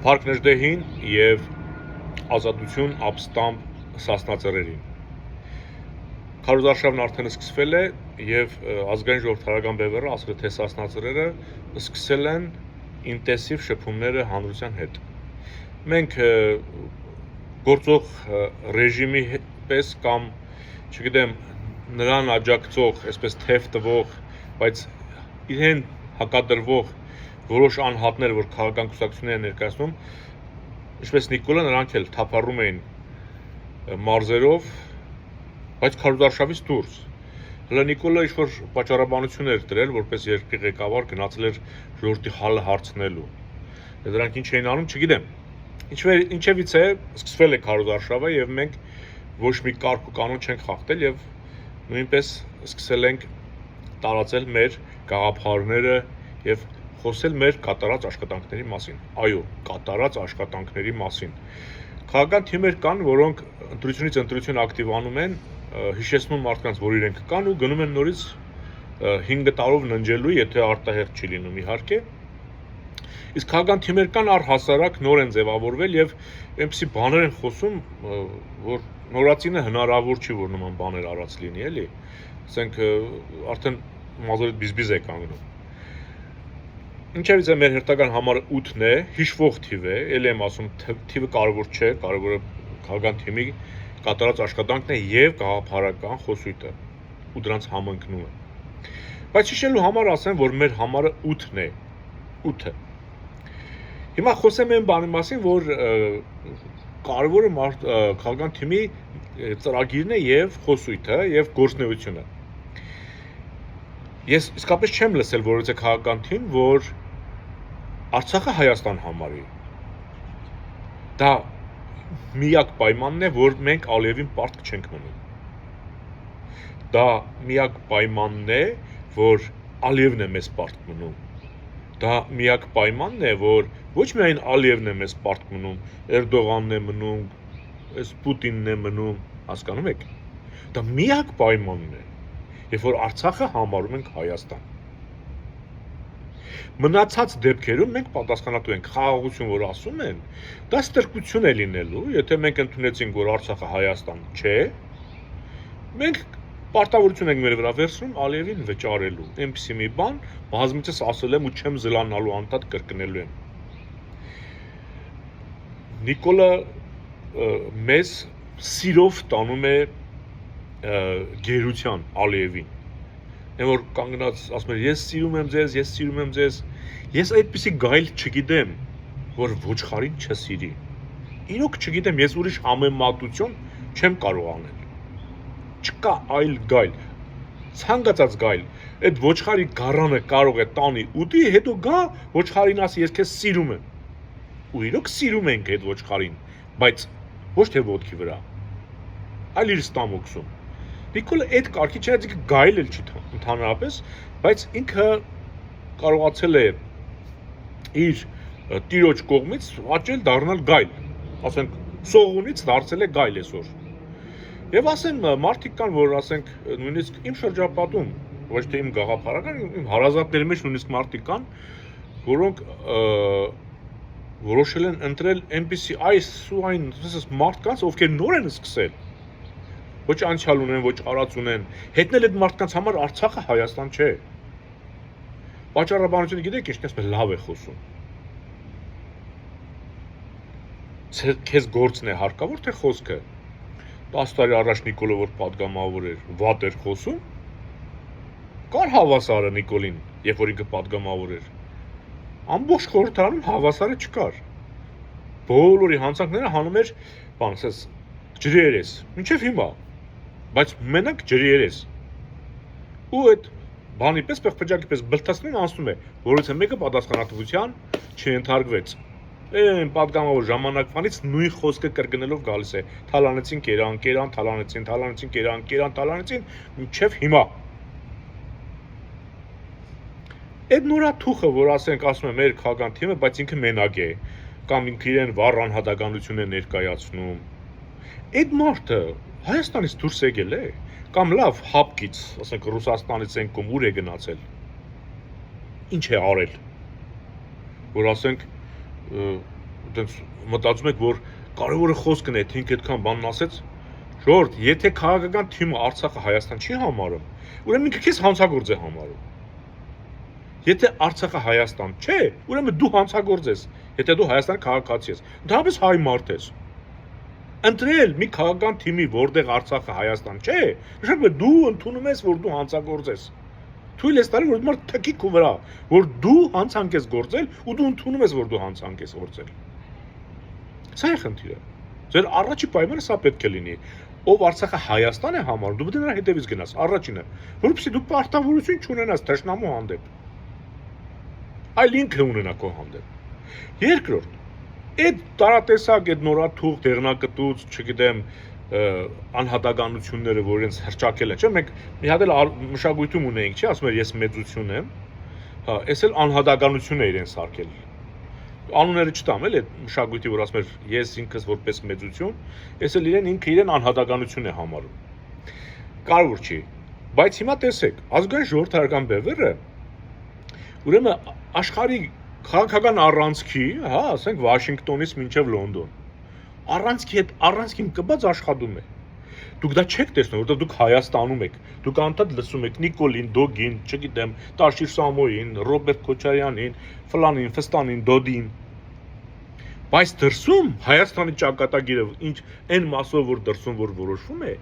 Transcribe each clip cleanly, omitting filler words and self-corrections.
Փառք Ներդեհին եւ ազատություն ապստամբ Սասնածռերին։ Քարոզարշավն արդեն սկսվել է եւ ազգային ժողովրդարական բևեռը ասել է թե Սասնածռերը սկսել են ինտենսիվ շփումները հանրության հետ։ Մենք գործող ռեժիմի պես կամ չգիտեմ նրան աջակցող, այսպես թեև տվող, բայց իրեն հակադրվող որոշ անհատներ, որ քաղաքական կուսակցություններ են ներկայացնում, ինչպես Նիկոլը, նրանք էլ թափառում էին մարզերով, բայց քարոզարշավից դուրս։ Հələ Նիկոլը ինչ-որ պատճառաբանություն էր դրել, որպես երկրի ղեկավար գնացել էր ժողովրդի հալը հարցնելու։ Դրանք ինչ էին անում, չգիտեմ։ Ինչևից է սկսվել է քարոզարշավը եւ մենք ոչ մի կարգ ու կանոն չենք խախտել եւ նույնպես սկսել ենք տարածել մեր գաղափարները եւ խոսել մեր կատարած աշխատանքների մասին։ Այո, կատարած աշխատանքների մասին։ Քաղաքական թիմեր կան, որոնք ընտրությունից ընտրություն ակտիվանում են, հիշեցնում մարդկանց, որ իրենք կան ու գնում են նորից 5 տարով ննջելու, եթե արտահերթ չի լինում իհարկե։ Իսկ քաղաքական թիմեր կան առհասարակ նոր են ձևավորվել եւ այնպիսի բաներ են խոսում, որ նորածինը հնարավոր չի, որ նման բաներ արած լինի, էլի։ Ասենք արդեն մազորիդ բիզբիզ է կանգնում։ Ինչևից է մեր հերթական համարը 8-ն է, հիշվող թիվ է, ելի եմ ասում, թիվը կարևոր չէ, կարևորը քաղաքական թիմի կատարած աշխատանքն է եւ գաղափարական խոսույթը ու դրանց համընկնումը։ Բայց հիշելու համար ասեմ, որ մեր համարը 8-ն է, 8-ը։ Հիմա խոսեմ այն բանի մասին, որ կարևորը քաղաքական թիմի ծրագիրն է եւ խոսույթը եւ գործունեությունը։ Ես իսկապես չեմ լսել որևէ քաղաքական թիմ, որ Արցախը Հայաստան համարի։ Դա միակ պայմանն է, որ մենք Ալիևին պարտք չենք մնում։ Դա միակ պայմանն է, որ Ալիևն է մեզ պարտք մնում։ Դա միակ պայմանն է, որ ոչ միայն Ալիևն է մեզ պարտք մնում, Էրդողանն է մնում, այս Պուտինն է մնում, հասկանում եք։ Դա միակ պայմանն է, երբ որ Արցախը համարում ենք Հայաստան։ Մնացած դեպքերում մենք պատասխանատու ենք խաղաղություն, որ ասում են, դա ստրկություն է լինելու, եթե մենք ընդունեցինք, որ Արցախը Հայաստան չէ, մենք պարտավորություն ենք մեր վրա վերցնում Ալիևին վճարելու։ Այնպիսի մի բան բազմիցս ասել եմ ու չեմ զլանալու, անդադ կրկնելու եմ։ Նիկոլը մեզ սիրով տանում է գերության Ալիևին։ Այն որ կանգնած ասում է ես սիրում եմ ձեզ, ես այդպիսի գայլ չգիտեմ, որ ոչխարին չսիրի։ Իրոք չգիտեմ, ես ուրիշ համեմատություն չեմ կարող անել։ Չկա այլ գայլ, ցանկացած գայլ, այդ ոչխարի գառանը կարող է տանի ուտի, հետո գա ոչխարին ասի ես քեզ սիրում եմ։ Ու իրոք սիրում ենք այդ ոչխարին, բայց ոչ թե ոտքի վրա, այլ իր ստամոքսում։ Նիկոլը այդ կարգի չէ, այսինքն գայլ էլ չի ընդհանրապես, բայց ինքը կարողացել է իր տիրոջ կողմից աճել դառնալ գայլ, ասենք սողունից դարձել է գայլ այսօր։ Եվ ասեմ մարդիկ կան, որ ասենք նույնիսկ իմ շրջապատում, ոչ թե իմ գաղափարական, իմ հարազատների մեջ նույնիսկ մարդիկ կան, որոնք որոշել են ընտրել այնպիսի այս ու այն մարդկանց, ովքեր նոր են սկսել։ Ոչ անցյալ ունեն, ոչ արած ունեն, հետնել այդ մարդկանց համար Արցախը Հայաստան չէ։ Պատճառաբանությունը գիտեք ինչպես լավ է խոսում։ Քեզ գործն է հարկավոր, թե խոսքը։ 10 տարի առաջ Նիկոլը որ պատգամավոր էր, վատ էր խոսում։ Կար հավասարը Նիկոլին, երբ որ ինքը պատգամավոր էր։ Ամբողջ խորհրդարանում հավասարը չկար։ Բոլորի հանցանքները հանում էր, բան, ասես, ջրի երես, մինչև հիմա։ Բայց մենակ ջրի երես։ Ու այդ բանի պես պեղպեջակի պես բլթացնին անցնում է, որից մեկը պատասխանատվության չընթարկվեց։ Այն պատգամավոր ժամանակվանից նույն խոսքը կրկնելով գալիս է։ Թալանեցին կերան, թալանեցին կերան, մինչև հիմա։ Այդ նորաթուխը, որ ասում է մեր քաղաքական թիմը, բայց ինքը մենակ է, կամ ինքը իրեն վառ անհատականություն է ներկայացնում։ Այդ մարդը Հայաստանից դուրս եկել է, կամ լավ հապկից, ասենք Ռուսաստանից են կոմ ուր է գնացել։ Ինչ է արել, որ ասենք այդպես մտածում եք, որ կարևորը խոսքն է, թե ինքը այդքան բանն ասեց, ժողովուրդ, եթե քաղաքական թիմը Արցախը Հայաստան չի համարում, ուրեմն ինքը քեզ հանցագործ է համարում։ Եթե Արցախը Հայաստան չէ, ուրեմն դու հանցագործ ես, եթե դու Հայաստանի քաղաքացի ես, ընդհանրապես հայ մարդ ես։ Ընտրել մի քաղաքական թիմի, որտեղ Արցախը Հայաստան չէ, նշանակում է դու ընդունում ես, որ դու հանցագործ ես։ Թույլ ես տալի, որ մարդ թքի քո վրա, որ դու հանցանք ես գործել ու դու ընդունում ես, որ դու հանցանք ես գործել։ Սա է խնդիրը։ Ձեր առաջի պայմանը սա պետք է լինի։ Ով Արցախը Հայաստան է համարում, դու պետք է նրա հետևից գնաս, առաջինը, որովհետեւ դու պարտավորություն չունենաս թշնամու հանդեպ։ Այլ ինքը ունենա քո հանդեպ։ Երկրորդ, այդ տարատեսակ, այդ նորաթուղ, դեղնակտուց, չգիտեմ, անհատականությունները, որ իրենց հրճակել են, չէ՞, մենք մի հատ էլ մշակույթում ունեինք, չէ՞, ասում էր ես մեծություն եմ, հա, այս էլ անհատականություն է իրեն սարքել։ Անունները չտամ էլ այդ մշակույթի, որ ասում էր ես ինքս որպես մեծություն, այս էլ ինքը անհատականություն է համարում։ Կարևոր չի, բայց հիմա տեսեք, ազգային ժողովրդական բևեռը ուրեմն աշխարհի քաղաքական առանցքի, հա, ասենք Վաշինգտոնից մինչև Լոնդոն, առանցքին կբաց աշխատում է։ Դուք դա չեք տեսնում, որովհետև դուք Հայաստանում եք, դուք անդադ լսում եք Նիկոլին, Դոգին, չգիտեմ, Տաշիր Սամոյին, Ռոբերտ Քոչարյանին, ֆլանին, ֆստանին, Դոդին։ Բայց դրսում Հայաստանի ճակատագիրը ինչ այն մասով որ դրսում որ որոշվում է,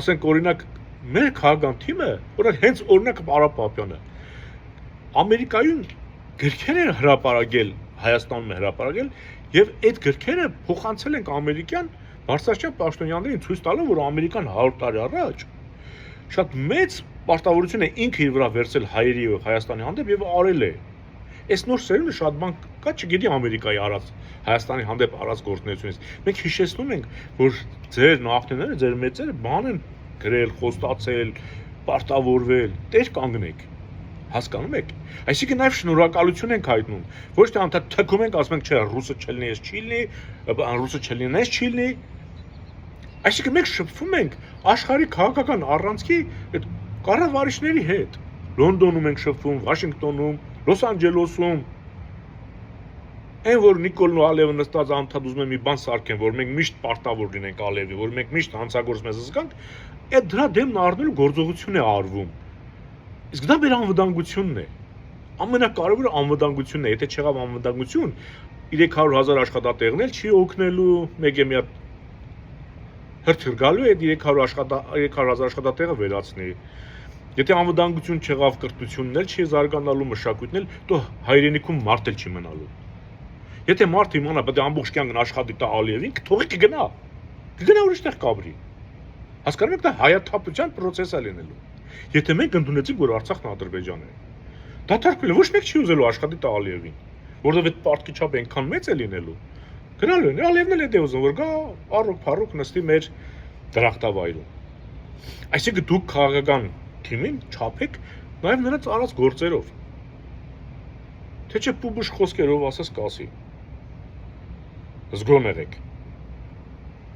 ասենք օրինակ մեր քաղաքական թիմը, որ հենց օրինակ Արա Պապյանը Ամերիկայում գրքեր են հրապարակել, Հայաստանում է հրապարակել եւ այդ գրքերը փոխանցել են ամերիկյան բարձրաստիճան պաշտոնյաներին ցույց տալու, որ Ամերիկան 100 տարի առաջ շատ մեծ պարտավորություն է ինքը իր վրա վերցել հայերի եւ Հայաստանի հանդեպ եւ արել է։ Այս նոր սերունդը շատ բան կա, չգիտի Ամերիկայի արած Հայաստանի հանդեպ արած գործունեությունից։ Մենք հիշեցնում ենք, որ ձեր նախնիները, ձեր մեծերը բան են գրել, խոստացել, պարտավորվել, տեր կանգնեք։ Հասկանում եք։ Այսինքն նաև շնորհակալություն ենք հայտնում։ Ոչ թե անդադ թքում ենք, ասում ենք, չէ, ռուսը չլինի, ես չի լինի, ռուսը չլինի, ես չի լինի։ Այսինքն մենք շփվում ենք աշխարհի քաղաքական առանցքի այդ կառավարիչների հետ։ Լոնդոնում ենք շփվում, Վաշինգտոնում, Լոս Անջելեսում։ Այն որ Նիկոլն ու Ալիևը նստած անդադ ուզում են մի բան սարքեն, որ մենք միշտ պարտավոր լինենք Ալիևի, որ մենք միշտ հանցագործ մեզ զգանք, այդ դրա դեմն առնելու գործողություն է արվում։ Իսկ դա մեր անվտանգությունն է։ Ամենակարևորը անվտանգությունն է, եթե չեղավ անվտանգություն, 300,000 աշխատատեղներ չի օգնելու, մեկ է մի հատ հրթիռ գալու է 300,000 աշխատատեղը վերացնի։ Եթե անվտանգություն չեղավ, կրթությունն էլ չի զարգանալու, մշակույթն էլ, դու հայրենիքում մարդ էլ չի մնալու։ Եթե մարդը իմանա, պետք է ամբողջ կյանքն աշխատի տա Ալիևին, թողի կգնա ուրիշ տեղ կաբրի։ Հասկանում եք, դա հայաթափության process է լինելու։ Եթե մենք ընդունեցինք, որ Արցախն Ադրբեջան է, դատարկվել է, ոչ մեկ չի ուզելու աշխատի տա Ալիևին, որովհետև այդ պարտքի չափը այնքան մեծ է լինելու։ Գնալու են, Ալիևն էլ է ուզում, որ գա առոք-փառոք նստի մեր դրախտավայրում։ Այսինքն դուք քաղաքական թիմին չափեք նաև նրանց արած գործերով։ Թե չէ պուբուշ խոսքերով ասես կասի։ Զգոն եղեք։